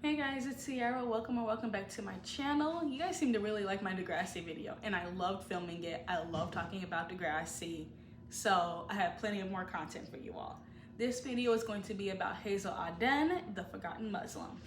Hey guys, it's Sierra. Welcome or welcome back to my channel. You guys seem to really like my Degrassi video, and I loved filming it. I love talking about Degrassi, so I have plenty of more content for you all. This video is going to be about Hazel Aden, the Forgotten Muslim.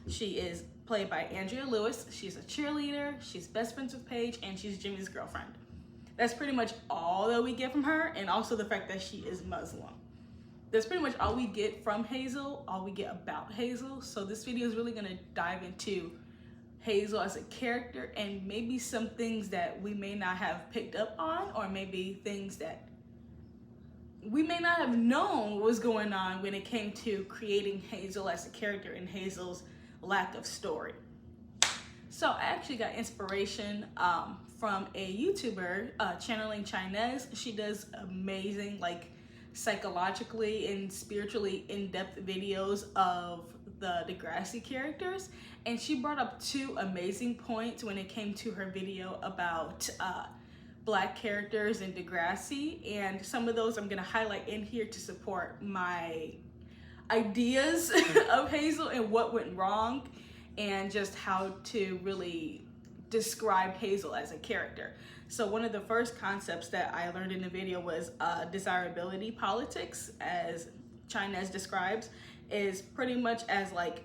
She is played by Andrea Lewis. She's a cheerleader, she's best friends with Paige, and she's Jimmy's girlfriend. That's pretty much all that we get from her, and also the fact that she is Muslim. That's pretty much all we get from Hazel, all we get about Hazel. So this video is really gonna dive into Hazel as a character and maybe some things that we may not have picked up on, or maybe things that we may not have known was going on when it came to creating Hazel as a character and Hazel's lack of story. So I actually got inspiration from a YouTuber, Channeling Chinese. She does amazing, like, psychologically and spiritually in-depth videos of the Degrassi characters, and she brought up two amazing points when it came to her video about Black characters in Degrassi, and some of those I'm gonna highlight in here to support my ideas of Hazel and what went wrong and just how to really describe Hazel as a character. So one of the first concepts that I learned in the video was desirability politics, as Chinese describes, is pretty much as like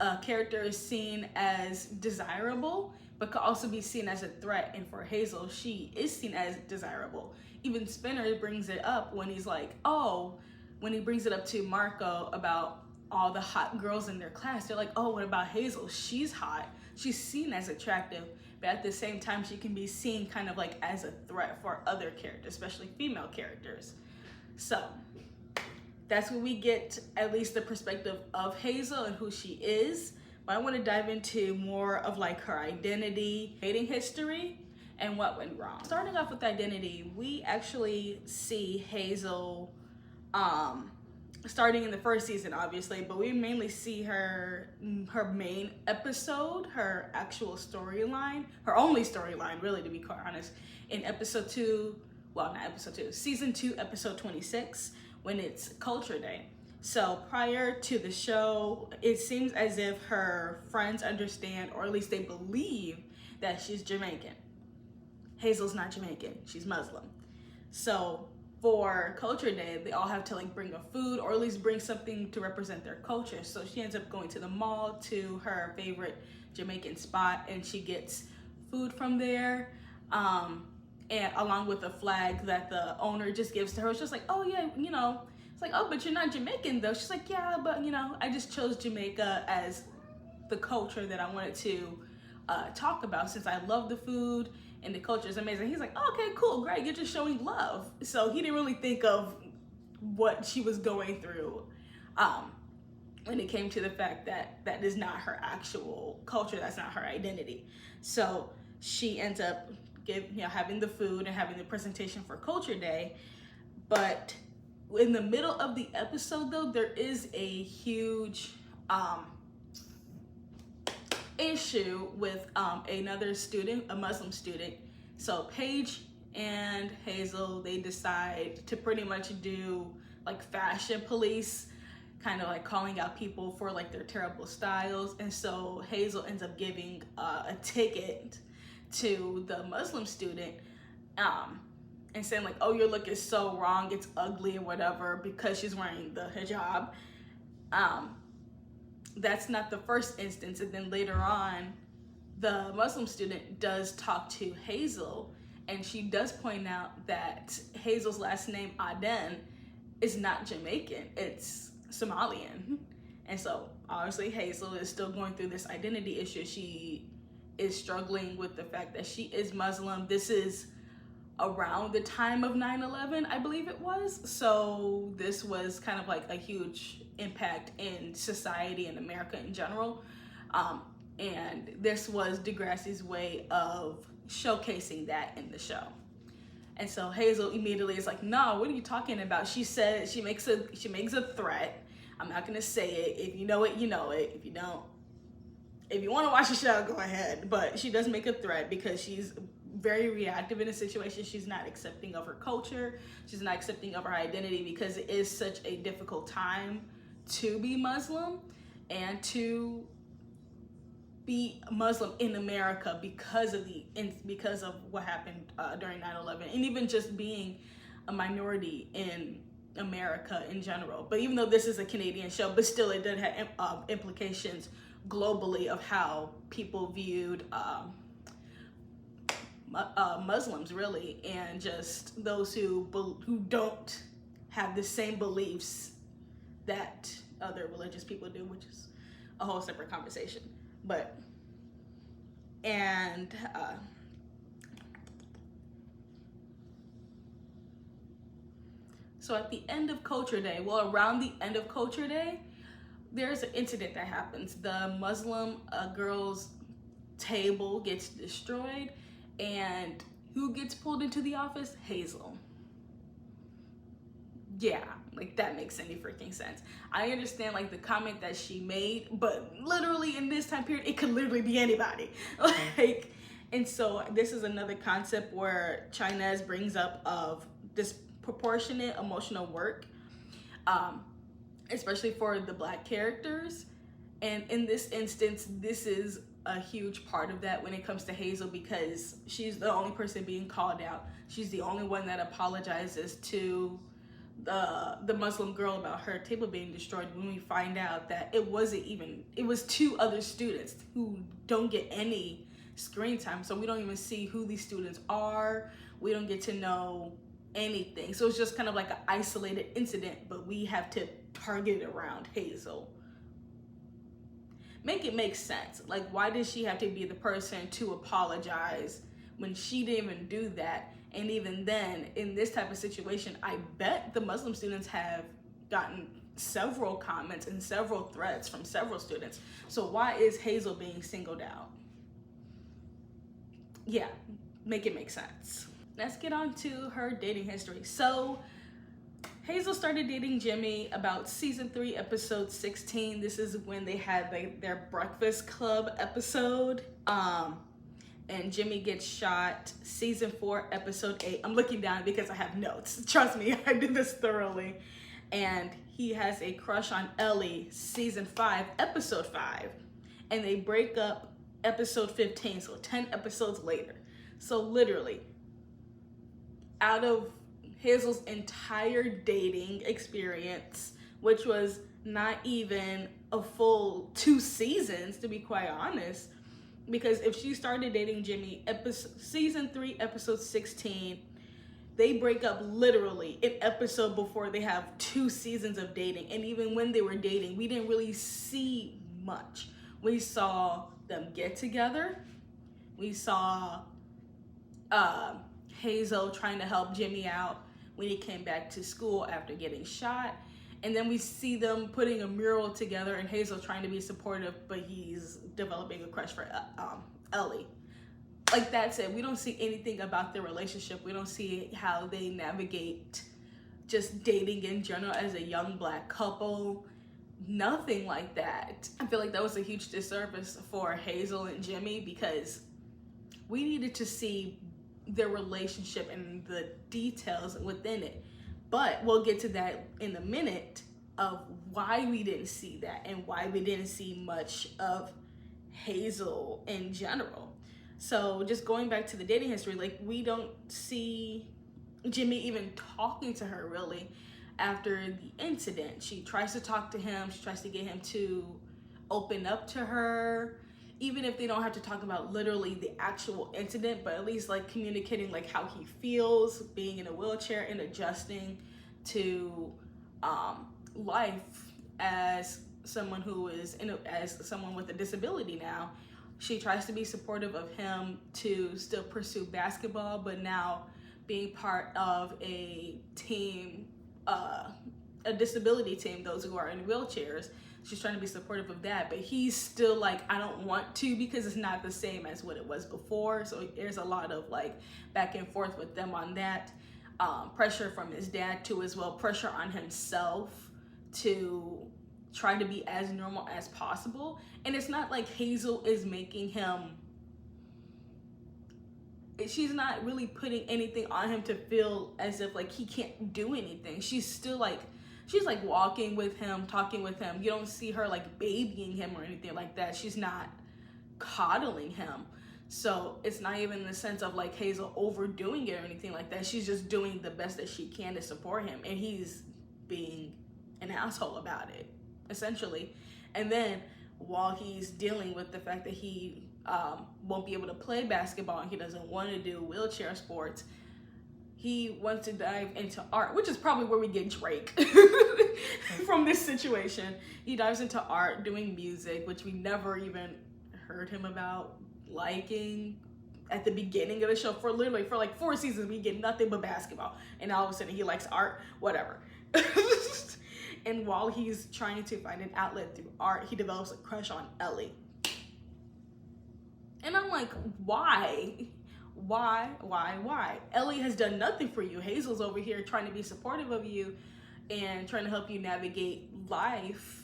a character is seen as desirable, but could also be seen as a threat. And for Hazel, she is seen as desirable. Even Spinner brings it up when he's like, when he brings it up to Marco about all the hot girls in their class, they're like, oh, what about Hazel? She's hot. She's seen as attractive, but at the same time, she can be seen kind of like as a threat for other characters, especially female characters. So that's where we get at least the perspective of Hazel and who she is. But I want to dive into more of like her identity, dating history, and what went wrong. Starting off with identity, we actually see Hazel starting in the first season, obviously, but we mainly see her main episode, her actual storyline, her only storyline, really, to be quite honest, in season 2, episode 26, when it's Culture Day. So prior to the show, it seems as if her friends understand, or at least they believe, that she's Jamaican. Hazel's not Jamaican, she's Muslim. So for Culture Day, they all have to like bring a food, or at least bring something to represent their culture. So she ends up going to the mall to her favorite Jamaican spot, and she gets food from there, and along with a flag that the owner just gives to her. It's just like, oh yeah, it's like, oh, but you're not Jamaican though. She's like, yeah, but I just chose Jamaica as the culture that I wanted to talk about, since I love the food and the culture is amazing. He's like, oh, okay, cool, great, you're just showing love. So he didn't really think of what she was going through when it came to the fact that that is not her actual culture, that's not her identity. So she ends up having the food and having the presentation for Culture Day. But in the middle of the episode though, there is a huge issue with another student, a Muslim student. So Paige and Hazel, they decide to pretty much do like fashion police, kind of like calling out people for like their terrible styles. And so Hazel ends up giving a ticket to the Muslim student and saying like, oh, your look is so wrong, it's ugly or whatever, because she's wearing the hijab. That's not the first instance, and then later on, the Muslim student does talk to Hazel, and she does point out that Hazel's last name, Aden, is not Jamaican, it's Somalian. And so obviously Hazel is still going through this identity issue. She is struggling with the fact that she is Muslim. This is around the time of 9/11, I believe it was. So this was kind of like a huge impact in society and America in general. And this was Degrassi's way of showcasing that in the show. And so Hazel immediately is like, no, what are you talking about? She said, she makes a threat. I'm not gonna say it. If you know it, you know it. If you don't, if you wanna watch the show, go ahead. But she does make a threat because she's very reactive in a situation. She's not accepting of her culture. She's not accepting of her identity, because it is such a difficult time to be Muslim and to be Muslim in America because of what happened during 9/11, and even just being a minority in America in general. But even though this is a Canadian show, but still it did have implications globally of how people viewed Muslims, really, and just those who don't have the same beliefs that other religious people do, which is a whole separate conversation. But so at the end of Culture Day, well, around the end of Culture Day, there's an incident that happens. The Muslim girl's table gets destroyed, and who gets pulled into the office? Hazel. Yeah, like, that makes any freaking sense. I understand, like, the comment that she made, but literally in this time period, it could literally be anybody. Like, and so this is another concept where Chinese brings up of disproportionate emotional work, especially for the Black characters. And in this instance, this is a huge part of that when it comes to Hazel, because she's the only person being called out. She's the only one that apologizes to the Muslim girl about her table being destroyed, when we find out that it was 2 other students who don't get any screen time. So we don't even see who these students are. We don't get to know anything. So it's just kind of like an isolated incident, but we have to target it around Hazel. Make it make sense. Like, why did she have to be the person to apologize when she didn't even do that? And even then, in this type of situation, I bet the Muslim students have gotten several comments and several threats from several students. So why is Hazel being singled out? Yeah, make it make sense. Let's get on to her dating history. So Hazel started dating Jimmy about season 3, episode 16. This is when they had their Breakfast Club episode. And Jimmy gets shot season 4, episode 8. I'm looking down because I have notes. Trust me, I did this thoroughly. And he has a crush on Ellie, season 5, episode 5. And they break up episode 15, so 10 episodes later. So literally, out of Hazel's entire dating experience, which was not even a full 2 seasons, to be quite honest, because if she started dating Jimmy season 3, episode 16, they break up literally an episode before they have 2 seasons of dating. And even when they were dating, we didn't really see much. We saw them get together. We saw Hazel trying to help Jimmy out when he came back to school after getting shot. And then we see them putting a mural together and Hazel trying to be supportive, but he's developing a crush for Ellie. Like, that's it. We don't see anything about their relationship. We don't see how they navigate just dating in general as a young Black couple. Nothing like that. I feel like that was a huge disservice for Hazel and Jimmy, because we needed to see their relationship and the details within it. But we'll get to that in a minute, of why we didn't see that and why we didn't see much of Hazel in general. So just going back to the dating history, like, we don't see Jimmy even talking to her really after the incident. She tries to talk to him. She tries to get him to open up to her, even if they don't have to talk about literally the actual incident, but at least like communicating like how he feels being in a wheelchair and adjusting to life as someone who is as someone with a disability now. She tries to be supportive of him to still pursue basketball, but now being part of a team, a disability team, those who are in wheelchairs. She's trying to be supportive of that, but he's still like, I don't want to, because it's not the same as what it was before. So there's a lot of like back and forth with them on that. Pressure from his dad too as well, pressure on himself to try to be as normal as possible. And it's not like Hazel is making him she's not really putting anything on him to feel as if like he can't do anything. She's still like, she's like walking with him, talking with him. You don't see her like babying him or anything like that. She's not coddling him. So it's not even in the sense of like Hazel overdoing it or anything like that. She's just doing the best that she can to support him, and he's being an asshole about it, essentially. And then while he's dealing with the fact that he won't be able to play basketball and he doesn't want to do wheelchair sports, he wants to dive into art, which is probably where we get Drake from this situation. He dives into art, doing music, which we never even heard him about liking at the beginning of the show. For like 4 seasons, we get nothing but basketball, and all of a sudden he likes art, whatever. And while he's trying to find an outlet through art, he develops a crush on Ellie. And I'm like, why? Ellie has done nothing for you. Hazel's over here trying to be supportive of you and trying to help you navigate life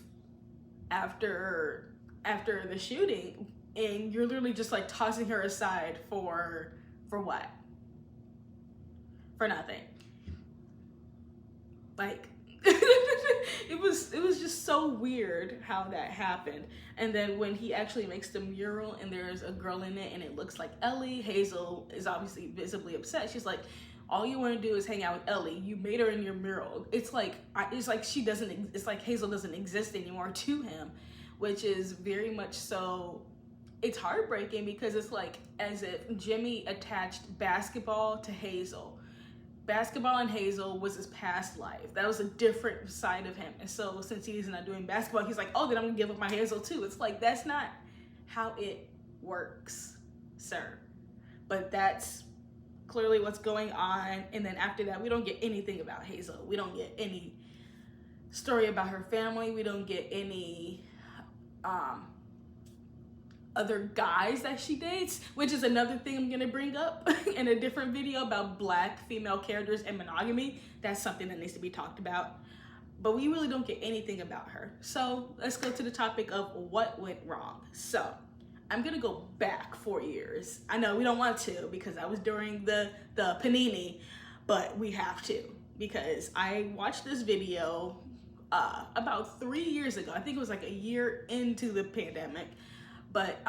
after the shooting, and you're literally just like tossing her aside for what? For nothing. Like, it was just so weird how that happened. And then when he actually makes the mural and there's a girl in it and it looks like Ellie, Hazel is obviously visibly upset. She's like, all you want to do is hang out with Ellie. You made her in your mural. It's like it's like Hazel doesn't exist anymore to him, which is very much so. It's heartbreaking because it's like as if Jimmy attached basketball to Hazel. Basketball and Hazel was his past life. That was a different side of him. And so since he's not doing basketball, he's like, oh, then I'm gonna give up my Hazel too. It's like, that's not how it works, sir. But that's clearly what's going on. And then after that, we don't get anything about Hazel. We don't get any story about her family. We don't get any other guys that she dates, which is another thing I'm gonna bring up in a different video about Black female characters and monogamy. That's something that needs to be talked about. But we really don't get anything about her. So let's go to the topic of what went wrong. So I'm gonna go back 4 years. I know we don't want to because that was during the panini, but we have to because I watched this video about 3 years ago. I think it was like a year into the pandemic. But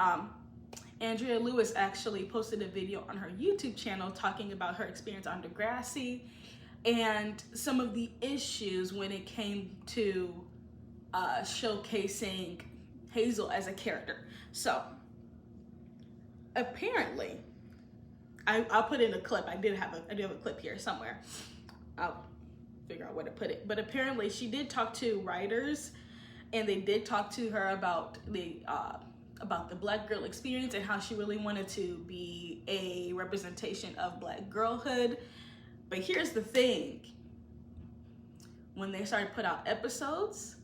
Andrea Lewis actually posted a video on her YouTube channel talking about her experience on Degrassi and some of the issues when it came to showcasing Hazel as a character. So apparently, I'll put in a clip. I do have a clip here somewhere. I'll figure out where to put it. But apparently she did talk to writers, and they did talk to her about the Black girl experience and how she really wanted to be a representation of Black girlhood. But here's the thing. When they started to put out episodes,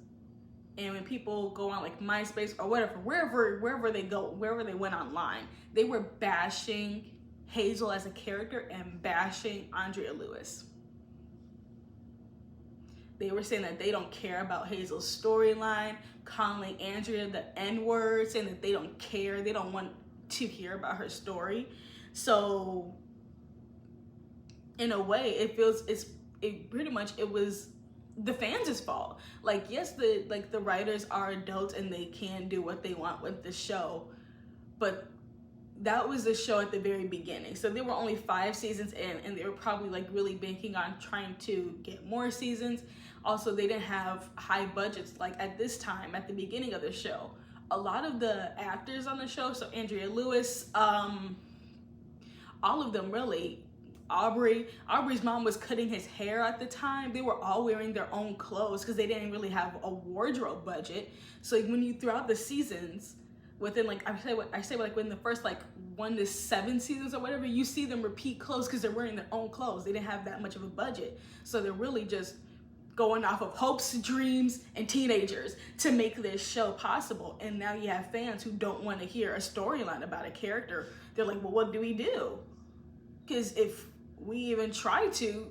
and when people go on like MySpace or whatever, wherever they go, wherever they went online, they were bashing Hazel as a character and bashing Andrea Lewis. They were saying that they don't care about Hazel's storyline, calling Andrea the N-word, saying that they don't care, they don't want to hear about her story. So in a way, it was the fans' fault. Like, yes, the writers are adults and they can do what they want with the show, but that was the show at the very beginning. So there were only 5 seasons in, and they were probably like really banking on trying to get more seasons. Also, they didn't have high budgets like at this time, at the beginning of the show. A lot of the actors on the show, so Andrea Lewis, all of them really, Aubrey's mom was cutting his hair at the time. They were all wearing their own clothes because they didn't really have a wardrobe budget. So when you throughout the seasons, within like I say like within the first like 1 to 7 seasons or whatever, you see them repeat clothes because they're wearing their own clothes. They didn't have that much of a budget, so they're really just going off of hopes, dreams, and teenagers to make this show possible. And now you have fans who don't want to hear a storyline about a character. They're like, well, what do we do? Because if we even try to,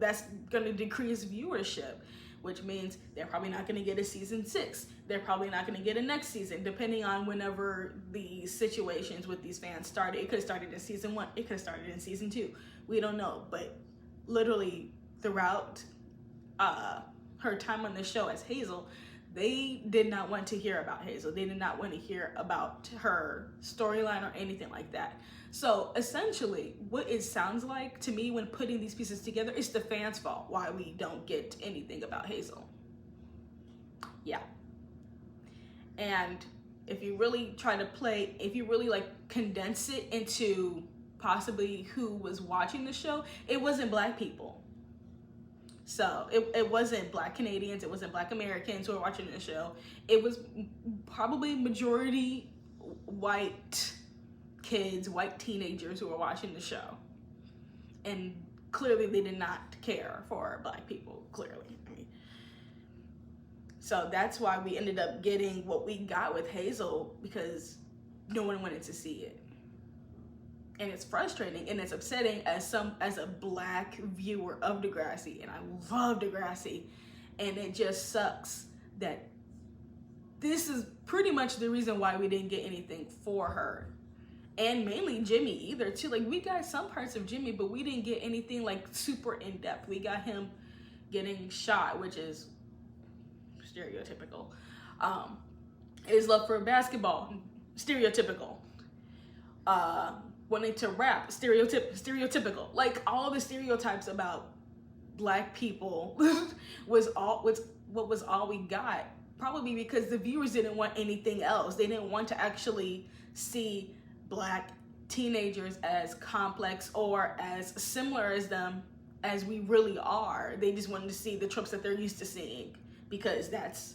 that's gonna decrease viewership. which means they're probably not going to get a season 6. They're probably not going to get a next season, depending on whenever the situations with these fans started. It could have started in season 1. It could have started in season 2. We don't know. But literally throughout her time on the show as Hazel, they did not want to hear about Hazel. They did not want to hear about her storyline or anything like that. So essentially, what it sounds like to me when putting these pieces together is the fans' fault why we don't get anything about Hazel. Yeah. And if you really try to play, if you really like condense it into possibly who was watching the show, it wasn't Black people. So it wasn't Black Canadians, it wasn't Black Americans who were watching the show. It was probably majority white kids, white teenagers who were watching the show. And clearly they did not care for Black people, clearly. I mean, so that's why we ended up getting what we got with Hazel, because no one wanted to see it. And it's frustrating and it's upsetting as a Black viewer of Degrassi, and I love Degrassi, and it just sucks that this is pretty much the reason why we didn't get anything for her, and mainly Jimmy either too. Like, we got some parts of Jimmy, but we didn't get anything like super in depth. We got him getting shot, which is stereotypical. His love for basketball, stereotypical. Wanting to rap, stereotypical. Like, all the stereotypes about Black people was what was all we got. Probably because the viewers didn't want anything else. They didn't want to actually see Black teenagers as complex or as similar as them as we really are. They just wanted to see the tropes that they're used to seeing, because that's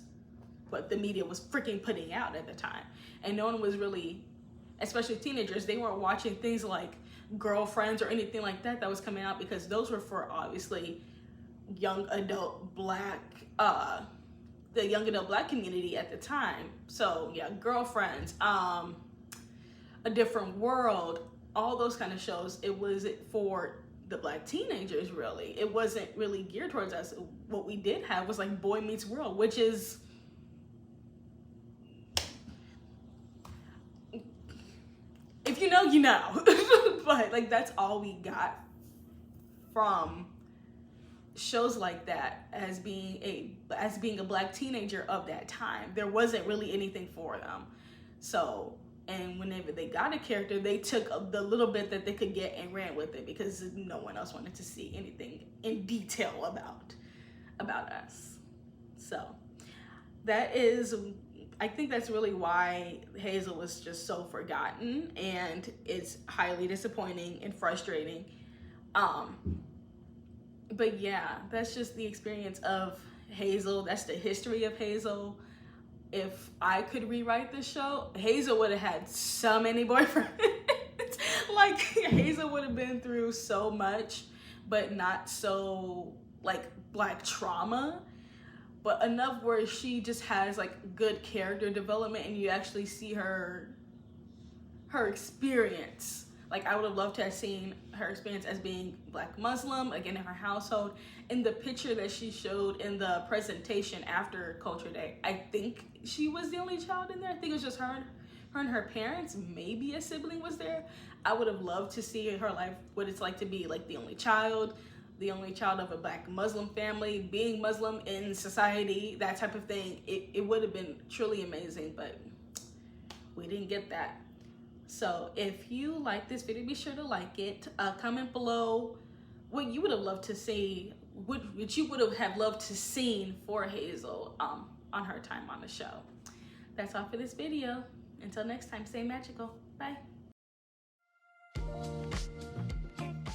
what the media was freaking putting out at the time. And no one was really, especially teenagers, they weren't watching things like Girlfriends or anything like that that was coming out, because those were for obviously young adult Black, the young adult Black community at the time. So yeah, Girlfriends, A Different World, all those kind of shows, it was for the Black teenagers, really. It wasn't really geared towards us. What we did have was like Boy Meets World, which is, if you know, you know. But like, that's all we got from shows like that as being a Black teenager of that time. There wasn't really anything for them. So, and whenever they got a character, they took the little bit that they could get and ran with it, because no one else wanted to see anything in detail about us. So that is, I think that's really why Hazel was just so forgotten, and it's highly disappointing and frustrating. But yeah, that's just the experience of Hazel. That's the history of Hazel. If I could rewrite this show, Hazel would have had so many boyfriends. Like, Hazel would have been through so much, but not so like Black trauma, but enough where she just has like good character development, and you actually see her experience. Like, I would have loved to have seen her experience as being Black Muslim, again, in her household. In the picture that she showed in the presentation after Culture Day, I think she was the only child in there. I think it was just her and her parents. Maybe a sibling was there. I would have loved to see her life, what it's like to be like the only child of a Black Muslim family, being Muslim in society, that type of thing. It would have been truly amazing, but we didn't get that. So if you like this video, be sure to like it. Comment below what you would have loved to see, what you would have loved to seen for Hazel on her time on the show. That's all for this video. Until next time, stay magical. Bye.